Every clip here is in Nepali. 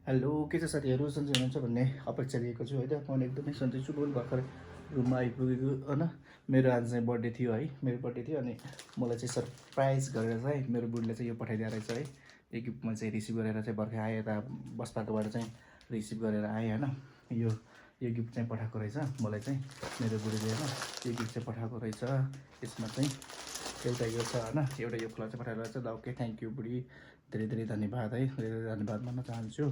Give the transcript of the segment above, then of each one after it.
हेलो के छ साथीहरू सन्चै हुनुहुन्छ भन्ने अपेक्षा लिएको छु है त। म एकदमै सन्चै छु। भोलि भर्खर रुममा आइपुगेको होइन। मेरो आज चाहिँ बर्थडे थियो है, मेरो बर्थडे थियो। अनि मलाई चाहिँ सरप्राइज गरेर चाहिँ मेरो बुढीले चाहिँ यो पठाइदिएको रहेछ है। यो गिफ्ट मैले चाहिँ रिसिभ गरेर चाहिँ भर्खर आएँ यता बसपाकोबाट चाहिँ रिसिभ गरेर आएँ होइन। यो गिफ्ट चाहिँ पठाएको रहेछ मलाई चाहिँ मेरो बुढीले होइन। यो गिफ्ट चाहिँ पठाएको रहेछ। यसमा चाहिँ एउटा यो छ होइन, एउटा यो फुल चाहिँ पठाएर रहेछ। ल ओके, थ्याङ्क यू बुढी, धेरै धेरै धन्यवाद है, धेरै धेरै धन्यवाद भन्न चाहन्छु।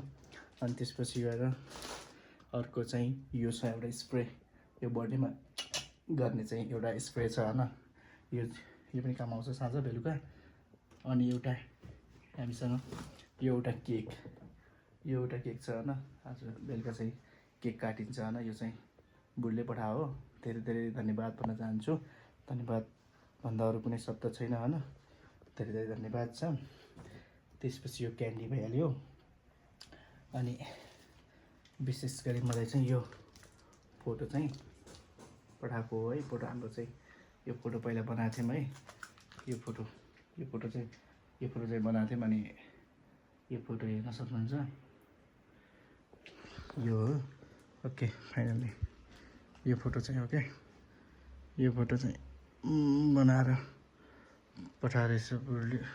अनि त्यसपछि गएर अर्को चाहिँ यो छ एउटा स्प्रे, यो बर्थडेमा गर्ने चाहिँ एउटा स्प्रे छ होइन। यो पनि काम आउँछ साँझ बेलुका। अनि एउटा हामीसँग यो एउटा केक छ होइन। आज बेलुका चाहिँ केक काटिन्छ होइन। यो चाहिँ बुढीले पठायो हो, धेरै धेरै धन्यवाद भन्न चाहन्छु। धन्यवाद भन्दा अरू कुनै शब्द छैन होइन। धेरै धेरै धन्यवाद छ। त्यसपछि यो क्यान्डी भइहाल्यो। अनि विशेष गरी मलाई चाहिँ यो फोटो चाहिँ पठाएको हो है। फोटो हाम्रो चाहिँ यो फोटो पहिला बनाएको थियौँ है। यो फोटो चाहिँ बनाएको थियौँ। अनि यो फोटो हेर्न सक्नुहुन्छ, यो हो। ओके, फाइनली यो फोटो चाहिँ ओके, यो फोटो चाहिँ बनाएर पठाएर रहेछ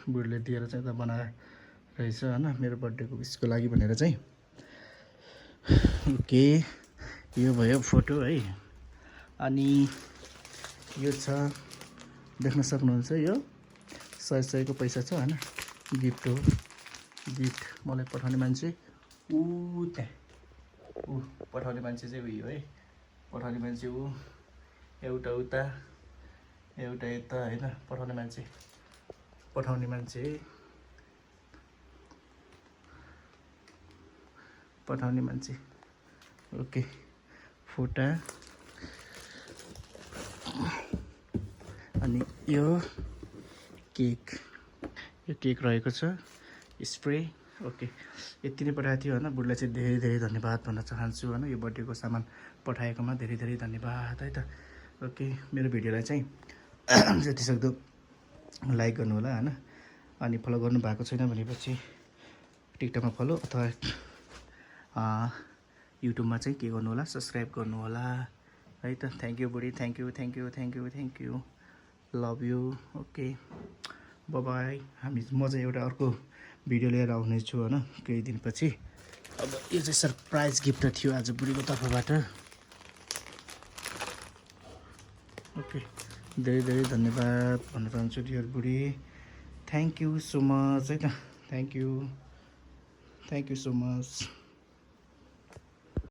बुढीले दिएर चाहिँ त बनाएर रहेछ होइन, मेरो बर्थडेको उयसको लागि भनेर चाहिँ। ओके, यो भयो फोटो है। अनि यो छ, देख्न सक्नुहुन्छ, यो 100 पैसा छ होइन। गिफ्ट हो, गिफ्ट मलाई पठाउने मान्छे पठाउने मान्छे चाहिँ उयो है, पठाउने मान्छे एउटा उता एउटा यता होइन। पठाउने मान्छे ओके। फोटा अनि यो केक रहेको छ, स्प्रे ओके। यति नै पठाएको थियो होइन। बुढीलाई चाहिँ धेरै धेरै धन्यवाद भन्न चाहन्छु होइन। यो बर्थडेको सामान पठाएकोमा धेरै धेरै धन्यवाद है त। ओके, मेरो भिडियोलाई चाहिँ जतिसक्दो लाइक गर्नु होला होइन। अनि फलो गर्नु भएको छैन भनेपछि टिकटकमा फलो अथवा युट्युबमा चाहिँ के गर्नु होला, सब्सक्राइब गर्नु होला है त। थ्याङ्क यू बुढी, thank you, love you. Okay, bye bye. म चाहिँ एउटा अर्को भिडियो लिएर आउनेछु होइन केही दिनपछि। अब यो चाहिँ सरप्राइज गिफ्ट थियो आज बुढीको तर्फबाट। ओके, धेरै धेरै धन्यवाद भन्न चाहन्छु डियर बुढी। थ्याङ्क यू सो मच है त। Thank you so much.